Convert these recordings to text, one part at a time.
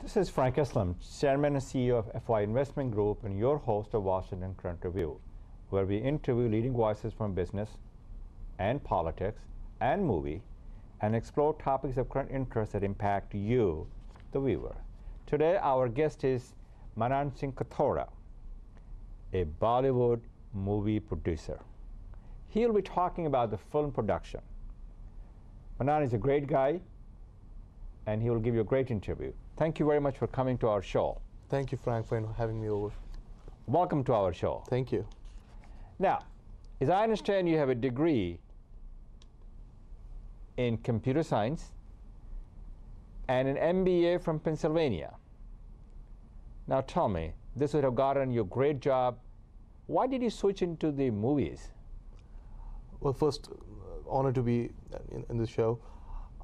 This is Frank Islam, Chairman and CEO of FY Investment Group and your host of Washington Current Review, where we interview leading voices from business and politics and movie and explore topics of current interest that impact you, the viewer. Today, our guest is Manan Kotohora, a Bollywood movie producer. He'll be talking about the film production. Manan is a great guy, and he will give you a great interview. Thank you very much for coming to our show. Thank you, Frank, for having me over. Welcome to our show. Thank you. Now, as I understand, you have a degree in computer science and an MBA from Pennsylvania. Now tell me, this would have gotten you a great job. Why did you switch into the movies? Well, first, honored to be in this show.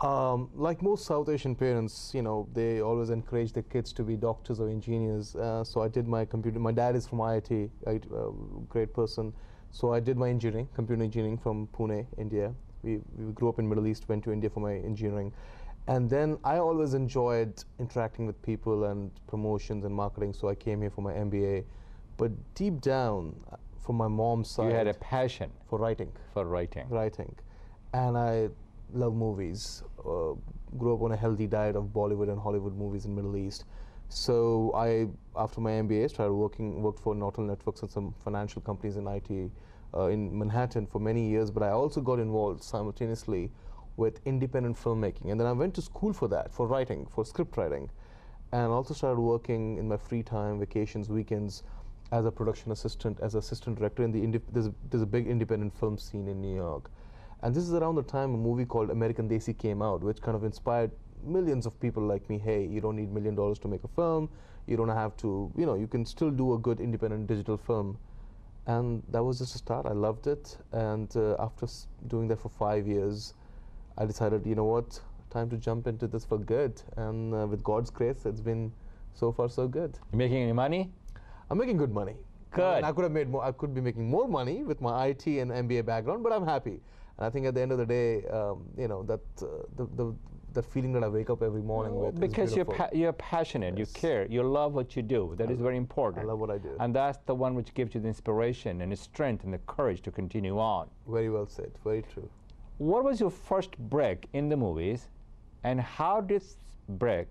Like most South Asian parents, they always encourage their kids to be doctors or engineers. So I did my computer. My dad is from IIT, great person. So I did my engineering, computer engineering from Pune, India. We grew up in Middle East, went to India for my engineering. And then I always enjoyed interacting with people and promotions and marketing, so I came here for my MBA. But deep down, from my mom's side, You had a passion for writing. for writing. And I love movies. Grew up on a healthy diet of Bollywood and Hollywood movies in Middle East. So I, after my MBA, worked for Nortel Networks and some financial companies in IT in Manhattan for many years. But I also got involved simultaneously with independent filmmaking. And then I went to school for that, for writing, for script writing. And also started working in my free time, vacations, weekends, as a production assistant, as assistant director in the there's a big independent film scene in New York. And this is around the time a movie called American Desi came out, which kind of inspired millions of people like me. Hey, you don't need $1 million to make a film. You don't have to, you can still do a good independent digital film. And that was just a start. I loved it. And after doing that for 5 years, I decided, you know what, time to jump into this for good. And with God's grace, it's been so far so good. You making any money? I'm making good money. Good. And I could have made more. I could be making more money with my IT and MBA background, but I'm happy. And I think at the end of the day, that feeling that I wake up every morning with Because is beautiful. you're passionate, Yes. you care, you love what you do. That is very important. I love what I do. And that's the one which gives you the inspiration and the strength and the courage to continue on. Very well said. Very true. What was your first break in the movies, and how did this break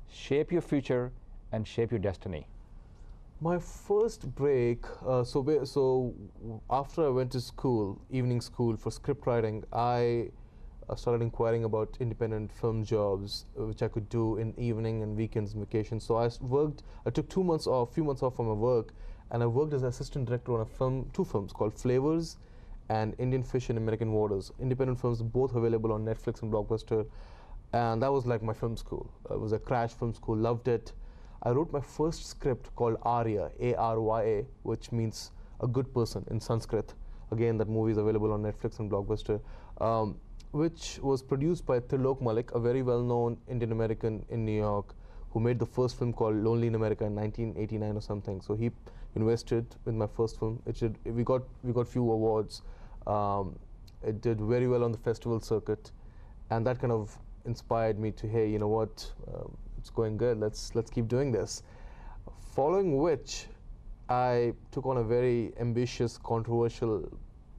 shape your future and shape your destiny? My first break, so after I went to school, evening school for script writing, I started inquiring about independent film jobs, which I could do in evening and weekends and vacations. So I took 2 months off, few months off from my work, and I worked as assistant director on two films called Flavors and Indian Fish in American Waters. Independent films, both available on Netflix and Blockbuster. And that was like my film school. It was a crash film school, loved it. I wrote my first script called Arya, A-R-Y-A, which means a good person in Sanskrit. Again, that movie is available on Netflix and Blockbuster, which was produced by Trilok Malik, a very well-known Indian American in New York, who made the first film called Lonely in America in 1989 or something. So he invested in my first film. We got few awards. It did very well on the festival circuit, and that kind of inspired me to, hey, you know what? It's going good. Let's keep doing this. Following which, I took on a very ambitious, controversial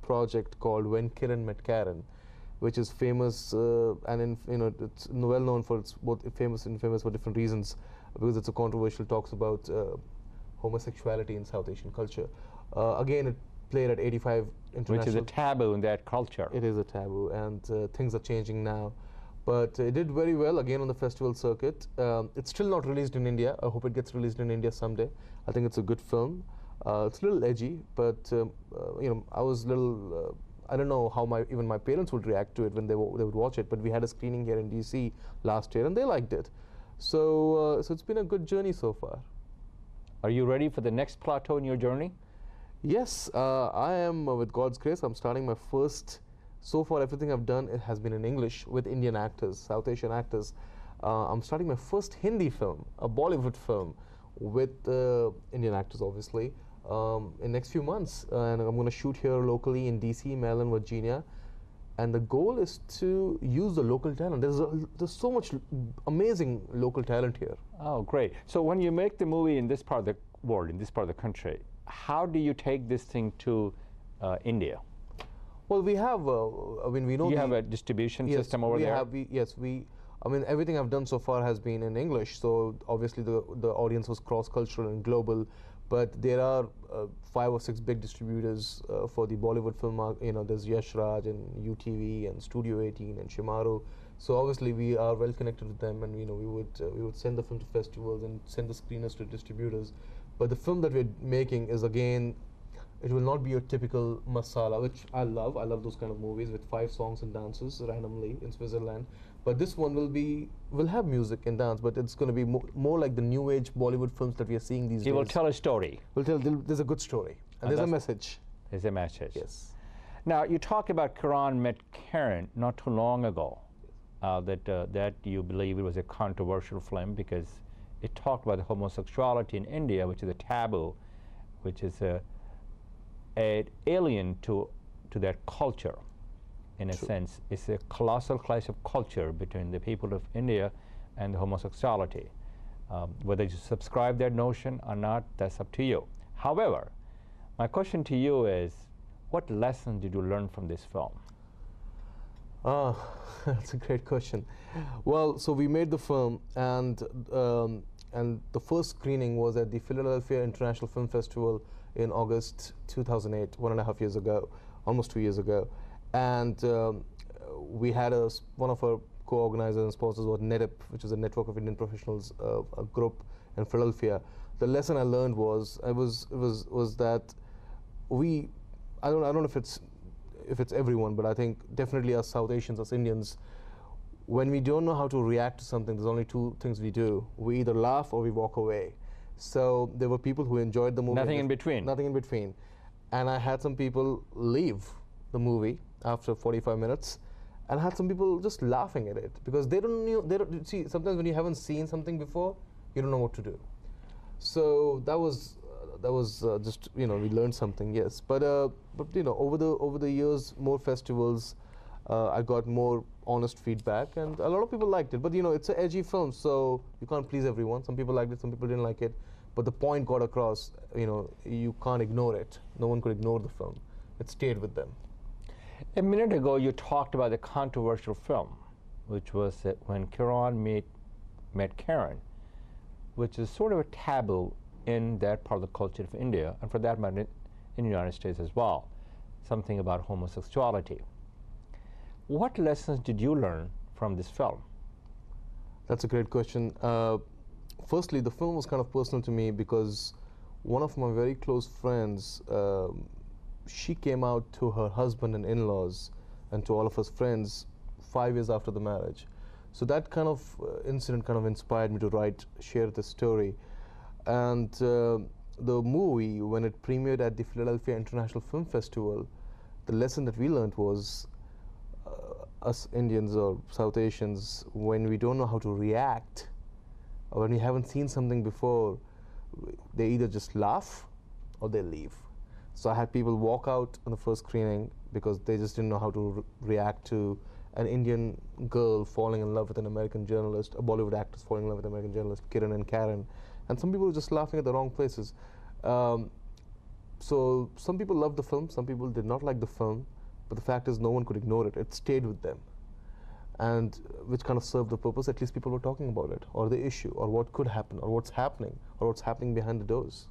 project called When Kiran Met Karen, which is famous and it's well known for its both famous and infamous for different reasons, because it's a controversial, talks about homosexuality in South Asian culture. Again, it played at 85 international. Which is a taboo in that culture. It is a taboo, and things are changing now. But it did very well, again, on the festival circuit. It's still not released in India. I hope it gets released in India someday. I think it's a good film. It's a little edgy, but I was a little, I don't know how even my parents would react to it when they would watch it, but we had a screening here in DC last year, and they liked it. So it's been a good journey so far. Are you ready for the next plateau in your journey? Yes, I am, with God's grace. I'm starting my first. So far, everything I've done, it has been in English with Indian actors, South Asian actors. I'm starting my first Hindi film, a Bollywood film, with Indian actors, obviously, in next few months. And I'm going to shoot here locally in DC, Maryland, Virginia. and the goal is to use the local talent. There's so much amazing local talent here. Oh, great. So when you make the movie in this part of the world, in this part of the country, how do you take this thing to India? Well, we have, I mean, we know you have a distribution system over there? Yes, I mean, everything I've done so far has been in English, so obviously the audience was cross-cultural and global, but there are 5 or 6 big distributors for the Bollywood film market. You know, there's Yash Raj and UTV and Studio 18 and Shimaru. So obviously we are well connected with them, and you know, we would send the film to festivals and send the screeners to distributors. But the film that we're making is, again, it will not be your typical masala, which I love. I love those kind of movies with 5 songs and dances randomly in Switzerland. But this one will have music and dance, but it's going to be more like the new age Bollywood films that we are seeing these days. You will tell a story. There's a good story, and there's a message. There's a message. Yes. Now, you talk about Kiran met Karen not too long ago, that you believe it was a controversial film because it talked about homosexuality in India, which is a taboo, which is an alien to that culture. In a sense, it's a colossal clash of culture between the people of India and the homosexuality. Whether you subscribe that notion or not, that's up to you. However, my question to you is, what lessons did you learn from this film? That's a great question. Well, so we made the film, and the first screening was at the Philadelphia International Film Festival in August 2008, 1.5 years ago, almost 2 years ago. And we had one of our co-organizers and sponsors was NEDIP, which is a Network of Indian Professionals, a group in Philadelphia. The lesson I learned was that I don't know if it's everyone, but I think definitely as South Asians, as Indians, when we don't know how to react to something, there's only 2 things we do: we either laugh or we walk away. So there were people who enjoyed the movie. Nothing in between. Nothing in between, and I had some people leave the movie after 45 minutes, and I had some people just laughing at it because they don't see. Sometimes when you haven't seen something before, you don't know what to do. So that was just, you know, we learned something, yes. But you know, over the years, more festivals, I got more honest feedback, and a lot of people liked it. But you know, it's an edgy film, so you can't please everyone. Some people liked it, some people didn't like it. But the point got across. You know, you can't ignore it. No one could ignore the film. It stayed with them. A minute ago, you talked about the controversial film, which was when Kiran met Karen, which is sort of a taboo in that part of the culture of India, and for that matter, in the United States as well, something about homosexuality. What lessons did you learn from this film? That's a great question. Firstly, the film was kind of personal to me because one of my very close friends, she came out to her husband and in-laws and to all of us friends 5 years after the marriage. So that kind of incident kind of inspired me to share this story. And the movie, when it premiered at the Philadelphia International Film Festival, the lesson that we learned was us Indians or South Asians, when we don't know how to react, or when we haven't seen something before, they either just laugh or they leave. So I had people walk out on the first screening because they just didn't know how to react to an Indian girl falling in love with an American journalist, a Bollywood actress falling in love with an American journalist, Kiran and Karen. And some people were just laughing at the wrong places. So some people loved the film, some people did not like the film, but the fact is no one could ignore it. It stayed with them. And which kind of served the purpose, at least people were talking about it, or the issue, or what could happen, or what's happening behind the doors.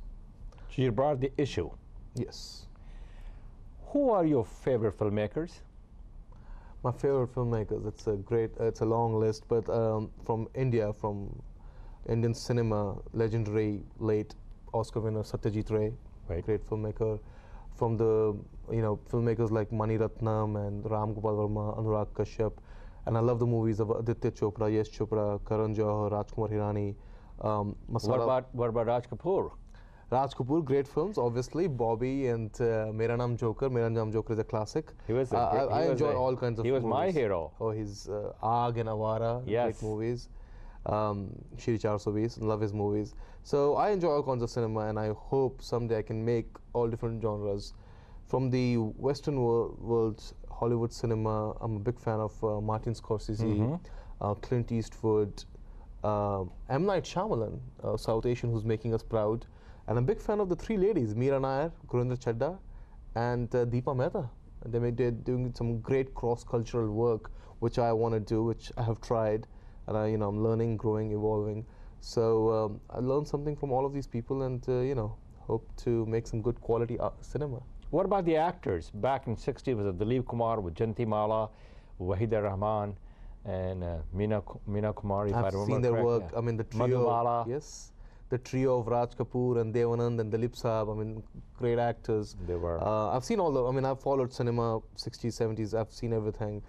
So you brought the issue. Yes. Who are your favorite filmmakers? My favorite filmmakers, it's a long list, but from India, from Indian cinema, legendary late Oscar winner Satyajit Ray, right. Great filmmaker. From the filmmakers like Mani Ratnam and Ram Gopal Verma, Anurag Kashyap, and I love the movies of Aditya Chopra, Yash Chopra, Karan Johar, Rajkumar Hirani. What about Raj Kapoor? Raj Kapoor, great films, obviously. Bobby and Mera Naam Joker. Mera Naam Joker is a classic. I enjoy all kinds of movies. He was my hero. Oh, his Aag and Awara, yes. Great movies. Shri 420, love his movies. So I enjoy all kinds of cinema, and I hope someday I can make all different genres. From the Western world, Hollywood cinema. I'm a big fan of Martin Scorsese, Clint Eastwood, M. Night Shyamalan, South Asian, who's making us proud. And I'm a big fan of the three ladies, Meera Nair, Gurinder Chadda, and Deepa Mehta. They're doing some great cross-cultural work, which I want to do, which I have tried, and I'm learning, growing, evolving. So I learned something from all of these people, and hope to make some good quality cinema. What about the actors? Back in '60s, was it Dilip Kumar with Janti Mala, Wahida Rahman, and Meena Kumar, if I remember I've seen their correct, work. yeah. I mean, the Madhumala. trio. Yes, the trio of Raj Kapoor and Devanand and Dilip Saab. I mean, great actors. They were. I've seen all the. I mean, I've followed cinema, '60s, '70s. I've seen everything,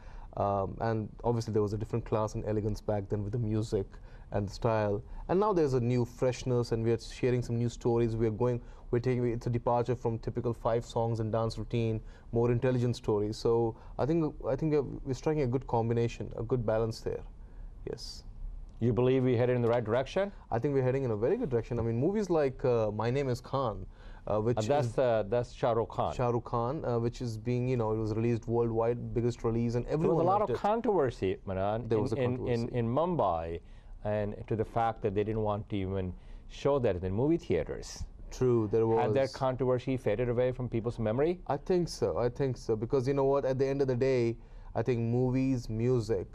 and obviously there was a different class and elegance back then with the music and the style. And now there's a new freshness, and we are sharing some new stories. We're taking. It's a departure from typical 5 songs and dance routine, more intelligent stories. So I think we're striking a good combination, a good balance there. Yes. You believe we headed in the right direction? I think we're heading in a very good direction. I mean, movies like My Name is Khan, which that's Shah Rukh Khan. Shah Rukh Khan, which is being, it was released worldwide, biggest release, and There everyone was a lot loved of it. controversy, Manan, There was a controversy. in Mumbai, and to the fact that they didn't want to even show that in the movie theaters. True, there was. Had that controversy faded away from people's memory? I think so. I think so, because you know what? At the end of the day, I think movies, music,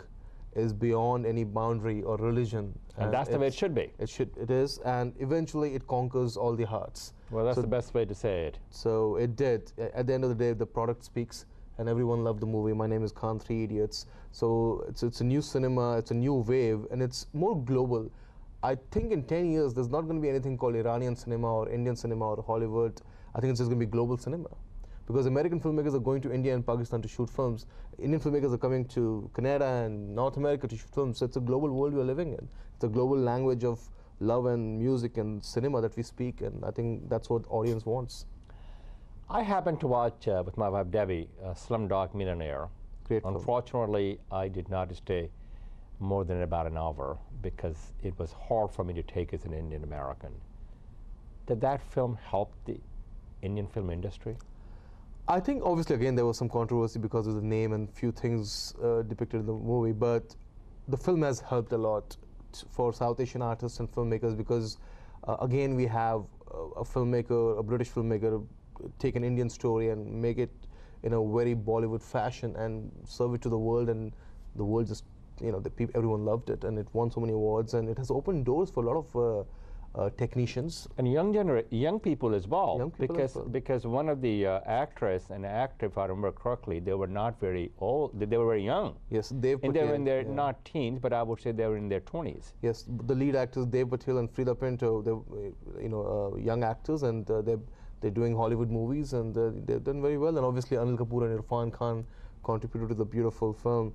is beyond any boundary or religion. And that's the way it should be. It is, and eventually it conquers all the hearts. Well, that's So- the best way to say it. So it did. At the end of the day, the product speaks, and everyone loved the movie. My Name is Khan, Three Idiots. So it's a new cinema, it's a new wave, and it's more global. I think in 10 years, there's not going to be anything called Iranian cinema or Indian cinema or Hollywood. I think it's just going to be global cinema. Because American filmmakers are going to India and Pakistan to shoot films. Indian filmmakers are coming to Canada and North America to shoot films. So it's a global world we're living in. It's a global language of love and music and cinema that we speak, and I think that's what audience wants. I happened to watch with my wife Debbie, Slumdog Millionaire. Great film. Unfortunately, I did not stay more than about an hour because it was hard for me to take as an Indian American. Did that film help the Indian film industry? I think obviously again there was some controversy because of the name and few things depicted in the movie, but the film has helped a lot for South Asian artists and filmmakers because again we have a filmmaker, a British filmmaker, take an Indian story and make it in a very Bollywood fashion and serve it to the world, and the world just everyone loved it, and it won so many awards, and it has opened doors for a lot of technicians. And young people as well. Young people as well. Because one of the actress and actor, if I remember correctly, they were not very old. They were very young. Yes, Dev And they were Patel, in their, yeah. not teens, but I would say they were in their 20s. Yes, the lead actors Dev Patel and Frida Pinto, they're young actors, and they're doing Hollywood movies, and they've done very well. And obviously Anil Kapoor and Irfan Khan contributed to the beautiful film.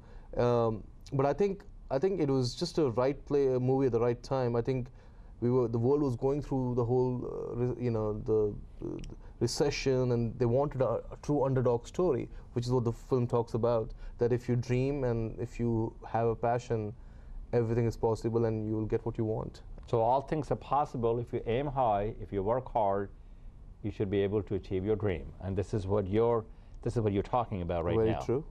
But I think it was just a movie at the right time. I think the world was going through the whole the recession, and they wanted a true underdog story, which is what the film talks about. That if you dream and if you have a passion, everything is possible, and you will get what you want. So all things are possible if you aim high, if you work hard, you should be able to achieve your dream. And this is what you're talking about right now. Very true.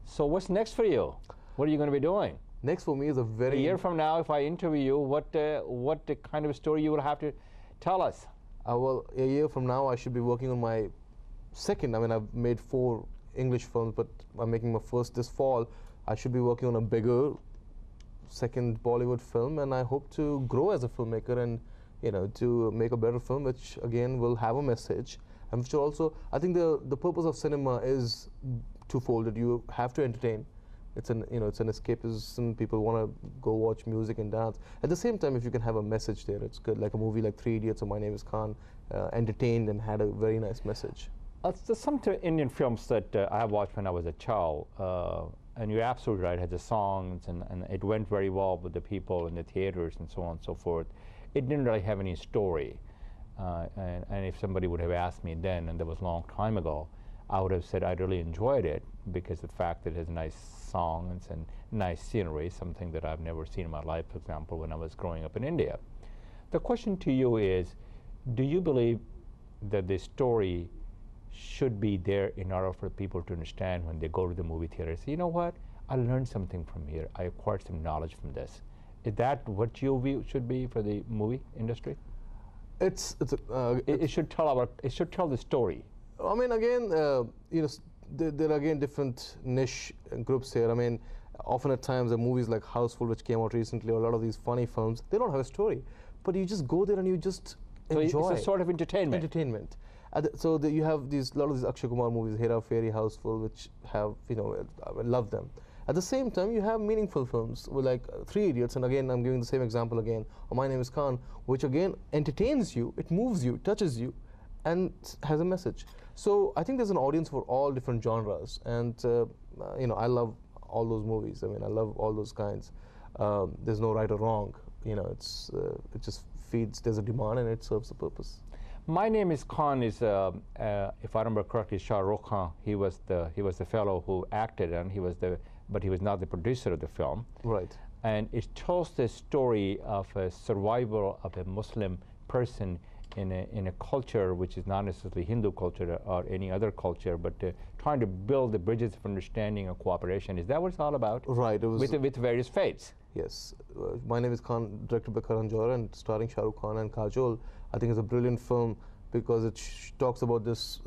So what's next for you? What are you going to be doing? Next for me is a A year from now, if I interview you, what the kind of story you will have to tell us? Well, a year from now, I should be working on my second. I mean, I've made 4 English films, but I'm making my first this fall. I should be working on a bigger second Bollywood film, and I hope to grow as a filmmaker and to make a better film, which again will have a message, and which also, I think the purpose of cinema is twofold. That you have to entertain. It's an escapism. People want to go watch music and dance. At the same time, if you can have a message there, it's good. Like a movie like Three Idiots or My Name is Khan, entertained and had a very nice message. There's some Indian films that I watched when I was a child, and you're absolutely right. It had the songs, and it went very well with the people in the theaters and so on and so forth. It didn't really have any story, and if somebody would have asked me then, and that was a long time ago, I would have said I really enjoyed it because the fact that it has nice songs and nice scenery, something that I've never seen in my life, for example, when I was growing up in India. The question to you is, do you believe that the story should be there in order for people to understand when they go to the movie theater? Say, you know what? I learned something from here. I acquired some knowledge from this. Is that what your view should be for the movie industry? It should tell the story. I mean, again, there are again different niche groups here. I mean, often at times the movies like Houseful, which came out recently, or a lot of these funny films, they don't have a story, but you just go there and you just enjoy. So it's a sort of entertainment. Entertainment. You have a lot of these Akshay Kumar movies, Hera Fairy, Houseful, which have, I love them. At the same time, you have meaningful films with like Three Idiots, and again, I'm giving the same example again, or My Name is Khan, which again entertains you, it moves you, touches you, and has a message. So I think there's an audience for all different genres, and I love all those movies. I mean, I love all those kinds. There's no right or wrong. It just feeds. There's a demand, and it serves the purpose. My Name is Khan is, if I remember correctly, Shah Rukh Khan. He was the fellow who acted, and but he was not the producer of the film. Right. And it tells the story of a survival of a Muslim person in a culture which is not necessarily Hindu culture or any other culture, but trying to build the bridges of understanding and cooperation. Is that what it's all about? Right. It was with various faiths. Yes. My Name is Khan, directed by Karan Johar and starring Shah Rukh Khan and Kajol. I think it's a brilliant film because it talks about this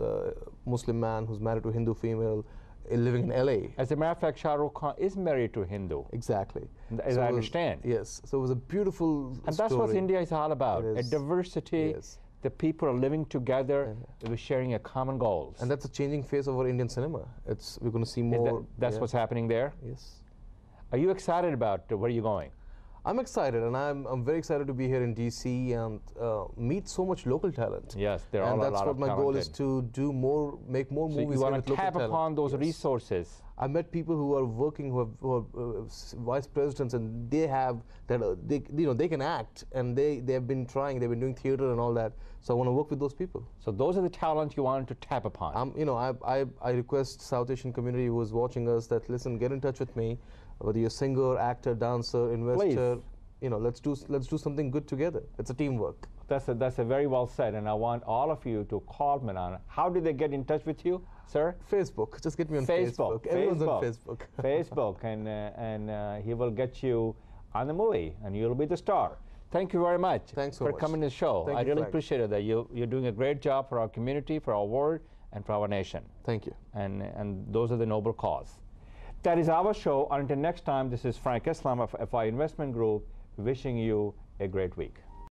Muslim man who's married to a Hindu female living in LA. As a matter of fact, Shah Rukh Khan is married to a Hindu. Exactly. As I understand. Yes. So it was a beautiful And that's what India is all about. A diversity. Yes. The people are living together, we're sharing a common goals. And that's a changing face of our Indian cinema. We're going to see more. That's what's happening there? Yes. Are you excited about where you're going? I'm excited, and I'm very excited to be here in DC and meet so much local talent. Yes, there are a lot of And that's what my goal is, to do more, make more movies. You want to tap upon those resources. I met people who are working, who are vice presidents, and they have that. They can act, and they have been trying. They've been doing theater and all that. So I want to work with those people. So those are the talents you wanted to tap upon. I request South Asian community who is watching us that listen, get in touch with me. Whether you're a singer, actor, dancer, investor, please. let's do something good together. It's a teamwork. That's a very well said, and I want all of you to call Manan. How did they get in touch with you, sir? Facebook. Just get me on Facebook. Everyone's on Facebook. Facebook, and he will get you on the movie, and you'll be the star. Thank you very much. Thanks so for much. coming to the show. Thank I you, really Frank. appreciate it that you're doing a great job for our community, for our world, and for our nation. Thank you. And those are the noble cause. That is our show. Until next time, this is Frank Islam of FI Investment Group wishing you a great week.